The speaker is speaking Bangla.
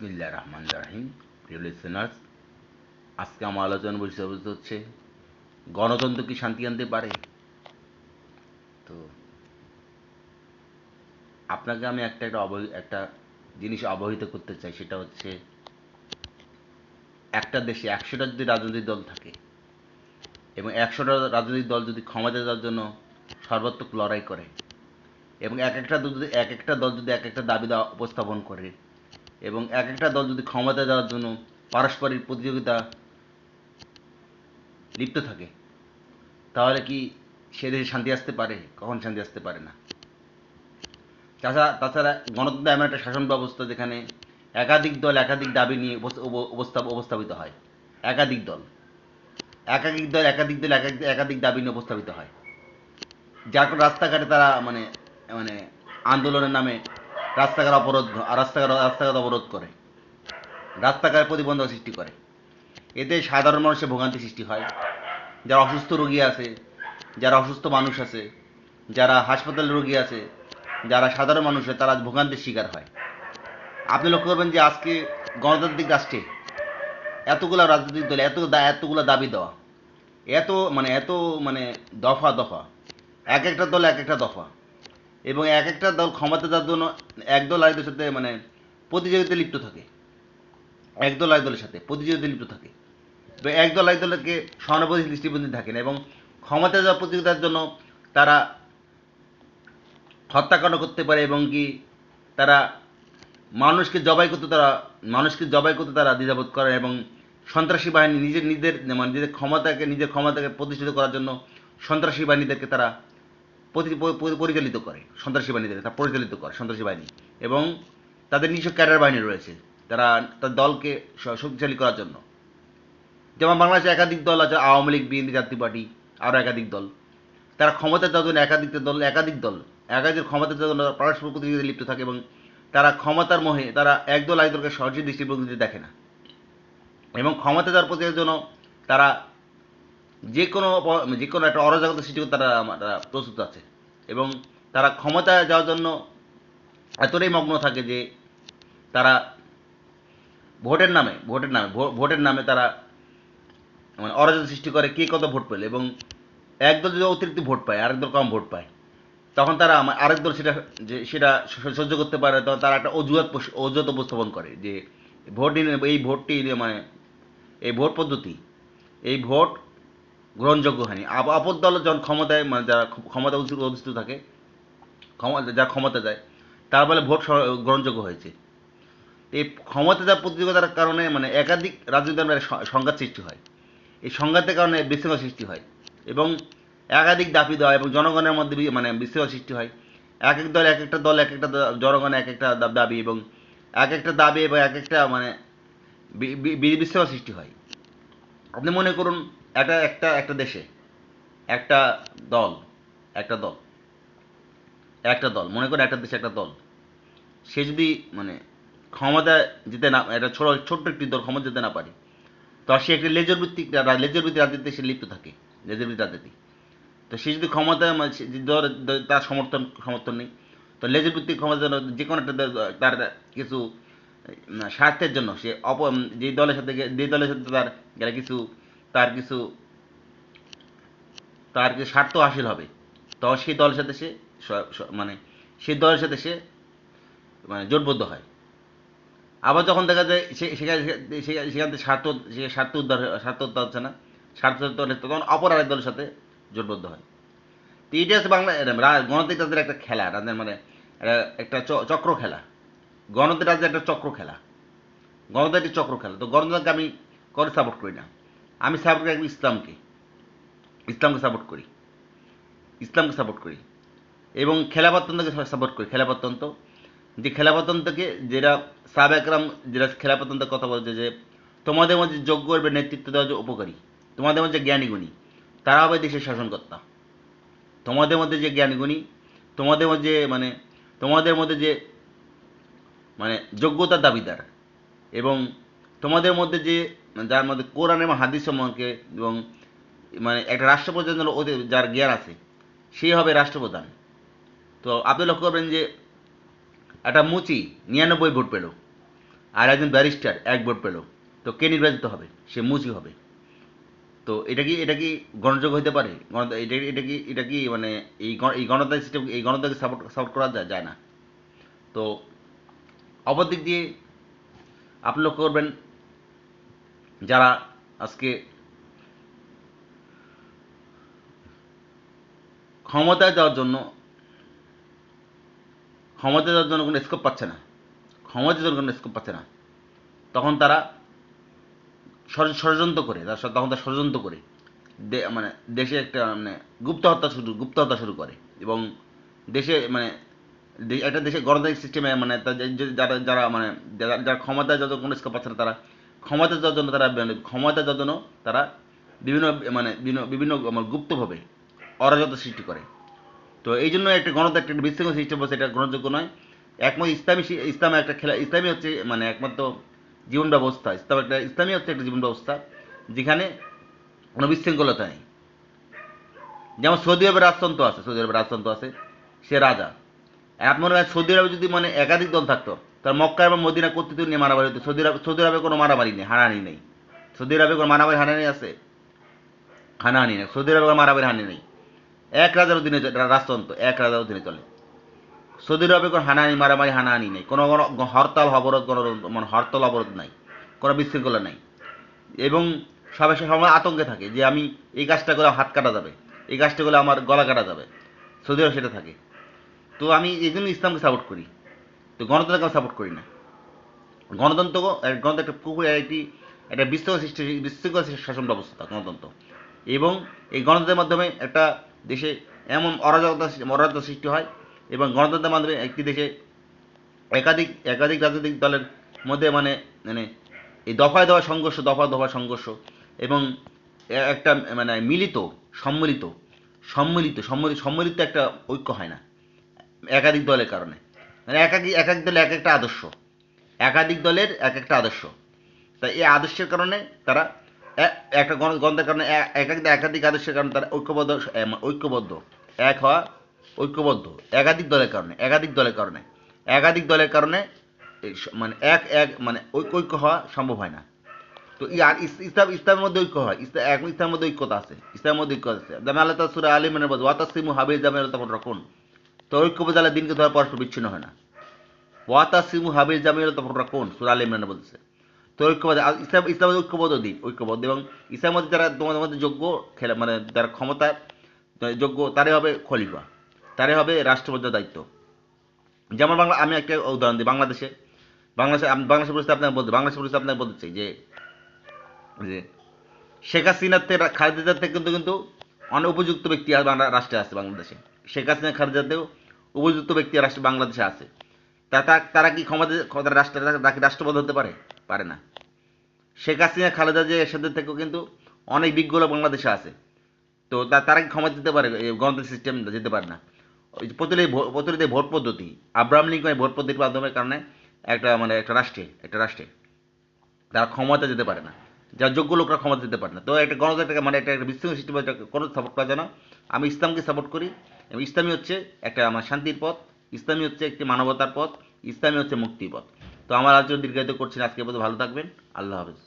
বিসমিল্লাহ রহমান রাহিম। প্রিয় লিসেনার্স, আজকে আমার আলোচনার বিষয়বস্তু হচ্ছে গণতন্ত্র কি শান্তি আনতে পারে। তো আপনাকে আমি একটা জিনিস অবহিত করতে চাই, সেটা হচ্ছে একটা দেশে 100টা যদি রাজনৈতিক দল থাকে এবং 100টা রাজনৈতিক দল যদি ক্ষমতা দেওয়ার জন্য সর্বাত্মক লড়াই করে এবং এক একটা দাবি উপস্থাপন করে এবং এক একটা দল যদি ক্ষমতা দেওয়ার জন্য পারস্পরিক প্রতিযোগিতা লিপ্ত থাকে, তাহলে কি সে দেশে শান্তি আসতে পারে? কখন শান্তি আসতে পারে না। তাছাড়া গণতন্ত্র এমন একটা শাসন ব্যবস্থা যেখানে একাধিক দল একাধিক দাবি নিয়ে উপস্থাপিত হয়। একাধিক দল একাধিক দাবি নিয়ে উপস্থাপিত হয়, যার কারণে রাস্তাঘাটে তারা মানে মানে আন্দোলনের নামে রাস্তাঘাট অবরোধ করে, রাস্তাঘাটে প্রতিবন্ধক সৃষ্টি করে। এতে সাধারণ মানুষের ভোগান্তি সৃষ্টি হয়। যারা অসুস্থ রোগী আছে, যারা অসুস্থ মানুষ আছে, যারা হাসপাতালে রোগী আছে, যারা সাধারণ মানুষ হয়, তারা ভোগান্তির শিকার হয়। আপনি লক্ষ্য করবেন যে আজকে গণতান্ত্রিক রাষ্ট্রে এতগুলা রাজনৈতিক দল এতগুলা দাবি দেওয়া, এত মানে দফা দফা, এক একটা দল এক একটা দফা, এবং এক একটা দল ক্ষমতা যাওয়ার জন্য একদল আরেকদলের সাথে প্রতিযোগিতায় লিপ্ত থাকে। একদল আরেকদলের সাথে প্রতিযোগিতায় লিপ্ত থাকে, একদল আরেকদলকে সহানুভূতি দৃষ্টিভঙ্গি থাকে না, এবং ক্ষমতা যাওয়ার প্রতিযোগিতার জন্য তারা হত্যাকাণ্ড করতে পারে এবং কি তারা মানুষকে জবাই করতে তারা দ্বিধাবোধ করে, এবং সন্ত্রাসী বাহিনী নিজেদের ক্ষমতাকে প্রতিষ্ঠিত করার জন্য সন্ত্রাসী বাহিনীদেরকে তারা পরিচালিত করে। সন্ত্রাসী বাহিনী এবং তাদের নিজস্ব ক্যাডার বাহিনী রয়েছে, তারা তার দলকে শক্তিশালী করার জন্য। যেমন বাংলাদেশে একাধিক দল আছে, আওয়ামী লীগ, বিএনপি, জাতীয় পার্টি, আরও একাধিক দল। তারা ক্ষমতা যাওয়ার জন্য একাধিক ক্ষমতা যাওয়ার জন্য পারস্পরিক প্রতিযোগিতায় লিপ্ত থাকে, এবং তারা ক্ষমতার মোহে তারা একদল আরেকদলকে সহজে দৃষ্টিভঙ্গিতে দেখে না, এবং ক্ষমতা যাওয়ার প্রতিযোগিতার জন্য তারা যে কোনো একটা অরাজকতা সৃষ্টি করতে তারা প্রস্তুত আছে, এবং তারা ক্ষমতায় যাওয়ার জন্য এতটাই মগ্ন থাকে যে তারা ভোটের নামে তারা অরাজকতা সৃষ্টি করে, কে কত ভোট পেল, এবং একদল যদি অতিরিক্ত ভোট পায়, আরেক দল কম ভোট পায়, তখন তারা আরেক দল সেটা সহ্য করতে পারে, তখন তারা একটা অজুহাত উপস্থাপন করে যে এই ভোট পদ্ধতি, এই ভোট গ্রহণযোগ্য হয়নি। অপর দল যখন ক্ষমতায় যারা ক্ষমতা অধিষ্ঠিত থাকে, যারা ক্ষমতা যায়, তার বলে ভোট গ্রহণযোগ্য হয়েছে। এই ক্ষমতা যা প্রতিযোগিতার কারণে একাধিক রাজনৈতিক দলের সংঘাত সৃষ্টি হয়। এই সংঘাতের কারণে বিশৃঙ্খলা সৃষ্টি হয়, এবং একাধিক দাবি দেওয়া এবং জনগণের মধ্যে বিশৃঙ্খলা সৃষ্টি হয়। এক একটা দল জনগণের এক একটা দাবি এবং এক একটা দাবি এবং এক একটা বিশৃঙ্খলা সৃষ্টি হয়। আপনি মনে করুন একটা দেশে একটা দল একটা দল একটা দল মনে করেন একটা দেশে একটা দল, সে যদি ক্ষমতা যেতে না, একটা ছোট্ট একটি দল ক্ষমতা যেতে না পারে, তো সে একটি লেজর ভিত্তিক রাজনীতিতে সে লিপ্ত থাকে, লেজর ভিত্তিক রাজনীতি। তো সে যদি ক্ষমতায় তার সমর্থন নেই, তো লেজর ভিত্তিক ক্ষমতা যে কোনো একটা তার কিছু স্বার্থের জন্য সে যে দলের সাথে তার গেলে তার কিছু স্বার্থ হাসিল হবে, তখন সেই দলের সাথে সেই দলের সাথে সে জোটবদ্ধ হয়। আবার যখন দেখা যায় সেখান থেকে স্বার্থ উদ্ধার হচ্ছে না, তখন অপর আরেক দলের সাথে জোটবদ্ধ হয়। তো এটা হচ্ছে গণতান্ত্রিক রাজ্যের একটা খেলা, একটা চক্র খেলা। গণতান্ত্রিক রাজ্যের একটা চক্র খেলা, তো গণতন্ত্রকে আমি সাপোর্ট করি না। আমি সাপোর্ট করি ইসলামকে সাপোর্ট করি এবং খেলাফততন্ত্রকে সাপোর্ট করি। খেলাফততন্ত্রকে যেটা সাহাবা একরাম যেটা খেলাফততন্ত্রের কথা বলছে যে তোমাদের মধ্যে যোগ্য হবে নেতৃত্ব দেওয়া যে উপকারী, তোমাদের মধ্যে জ্ঞানীগুণী তারা হবে দেশের শাসনকর্তা। তোমাদের মধ্যে যে জ্ঞানীগুণী, তোমাদের মধ্যে যে যোগ্যতার দাবিদার, এবং তোমাদের মধ্যে যে যার মধ্যে কোরআন এবং হাদিস সম্পর্কে এবং একটা রাষ্ট্রপ্রধান যার জ্ঞান আছে, সে হবে রাষ্ট্রপ্রধান। তো আপনি লক্ষ্য করবেন যে একটা মুচি 99 ভোট পেল, আর একজন ব্যারিস্টার 1 ভোট পেল, তো কে নির্বাচিত হবে? সে মুচি হবে। তো এটা কি গ্রহণযোগ্য হতে পারে? এটা কি মানে এই গণতান্ত্রিক সিস্টেম, এই গণতন্ত্রকে সাপোর্ট সাপোর্ট করা যায় না। তো অপর দিক দিয়ে আপনি লক্ষ্য করবেন, যারা আজকে ক্ষমতায় যাওয়ার জন্য কোনো স্কোপ পাচ্ছে না, ক্ষমতায় যাওয়ার কোনো স্কোপ পাচ্ছে না, তখন তারা ষড়যন্ত্র করে, তখন তারা ষড়যন্ত্র করে মানে দেশে একটা মানে গুপ্ত হত্যা শুরু করে, এবং দেশে মানে একটা দেশে গণতান্ত্রিক সিস্টেমে মানে যারা যারা মানে যারা ক্ষমতায় যত কোনো স্কোপ পাচ্ছে না, তারা ক্ষমতায় যাওয়ার জন্য তারা বিভিন্ন মানে বিভিন্ন গুপ্তভাবে অরাজকতা সৃষ্টি করে। তো এই জন্য একটা গণতান্ত্রিক একটা বিশৃঙ্খল সিস্টেম বলছে, এটা গ্রহণযোগ্য নয়। একমত ইসলাম একটা খেলা, ইসলামী হচ্ছে মানে একমাত্র জীবন ব্যবস্থা, ইসলামী হচ্ছে একটা জীবন ব্যবস্থা যেখানে কোনো বিশৃঙ্খলতা নেই। যেমন সৌদি আরবের রাজতন্ত্র আছে, সে রাজা। আর মনে হয় সৌদি আরবে যদি মানে একাধিক দল থাকতো, তার মক্কা এবং মদিনা কর্তৃত্ব নিয়ে মারামারি হতো। সৌদি আরবে কোনো মারামারি নেই, হানাহানি নেই। সৌদি আরবে কোনো মারামারি হানাহানি আছে? হানাহানি নেই, সৌদি আরবে কোনো মারামারি হানি নেই। এক রাজার অধীনে রাজতন্ত্র, এক রাজার অধীনে চলে। সৌদি আরবে কোনো হানাহানি নেই, কোনো কোনো হরতাল অবরোধ, কোনো মানে হরতাল অবরোধ নাই, কোনো বিশৃঙ্খলা নাই। এবং সবাই সময় আতঙ্কে থাকে যে আমি এই কাজটা করে হাত কাটা যাবে, এই কাজটা করলে আমার গলা কাটা যাবে। সৌদি আরব সেটা থাকে। তো আমি এই জন্য ইসলামকে সাপোর্ট করি, তো গণতন্ত্রকে আমি সাপোর্ট করি না। গণতন্ত্র একটা পুকুর একটা বিশৃঙ্খল শাসন ব্যবস্থা গণতন্ত্র। এবং এই গণতন্ত্রের মাধ্যমে একটা দেশে এমন অরাজকতা সৃষ্টি হয়, এবং গণতন্ত্রের মাধ্যমে একটি দেশে একাধিক একাধিক রাজনৈতিক দলের মধ্যে মানে মানে এই দফায় দফায় সংঘর্ষ, এবং একটা মানে সম্মিলিত সম্মিলিত একটা ঐক্য হয় না একাধিক দলের কারণে। মানে এক এক দলে এক একটা আদর্শ, একাধিক দলের এক একটা আদর্শ। তাই এই আদর্শের কারণে তারা একটা গণতন্ত্রের কারণে একাধিক আদর্শের কারণে তারা ঐক্যবদ্ধ এক হওয়া ঐক্যবদ্ধ একাধিক দলের কারণে মানে মানে ঐক্য হওয়া সম্ভব হয় না। তো আর ইসলামের মধ্যে ঐক্য হয়, ইসলামের মধ্যে ঐক্যতা আছে, যেমন আল্লাহ তাআলা সূরা আলে ইমরানে বলছে ওয়াতাসিমু হাবিলজামিল তখন রাখুন। তো ঐক্য বোঝালে দিনকে ধরা পরস্পর বিচ্ছিন্ন হয় না। ওয়াতাসিমু হাবিলজামিল তখন রাখুন, সূরা আলে ইমরানে বলছে। তো ঐক্যবদ্ধ ইসলামের ঐক্যবদ্ধ এবং ইসলামের মধ্যে যারা তোমাদের মধ্যে যোগ্য খেলা মানে যারা ক্ষমতা যোগ্য, তারাই হবে খলিফা, তারাই হবে রাষ্ট্রপতির দায়িত্ব। যেমন আমি একটা উদাহরণ দিই, বাংলাদেশের পরিস্থিতি আপনাকে বলতে চাই যে যে শেখ হাসিনার থেকে খালেদা থেকে কিন্তু অনেক উপযুক্ত ব্যক্তি রাষ্ট্রে আছে বাংলাদেশে। শেখ হাসিনা খালেদাতেও উপযুক্ত ব্যক্তি বাংলাদেশে আছে। তারা কি রাষ্ট্রপতি হতে পারে না। শেখ হাসিনা খালেদা যে এরশাদের থেকেও কিন্তু অনেক বিজ্ঞ লোক বাংলাদেশে আছে। তো তারা কি ক্ষমতা দিতে পারে? গণতান্ত্রিক সিস্টেম যেতে পারে না। ওই যে প্রচলিত ভোট পদ্ধতি, আব্রাহাম লিঙ্কন ভোট পদ্ধতির মাধ্যমে কারণে একটা রাষ্ট্রে তারা ক্ষমতা যেতে পারে না, যার যোগ্য লোকরা ক্ষমতা যেতে পারে না। তো একটা গণতন্ত্র মানে একটা বিশৃঙ্খল সিস্টেম কোনো সাপোর্ট করা যায় না। আমি ইসলামকে সাপোর্ট করি, এবং ইসলামী হচ্ছে একটা আমার শান্তির পথ, ইসলামী হচ্ছে একটি মানবতার পথ, ইসলামী হচ্ছে মুক্তির পথ। তো আমার আজকে দীর্ঘায়িত করছি না, আজকে ভালো থাকবেন। আল্লাহ হাফেজ।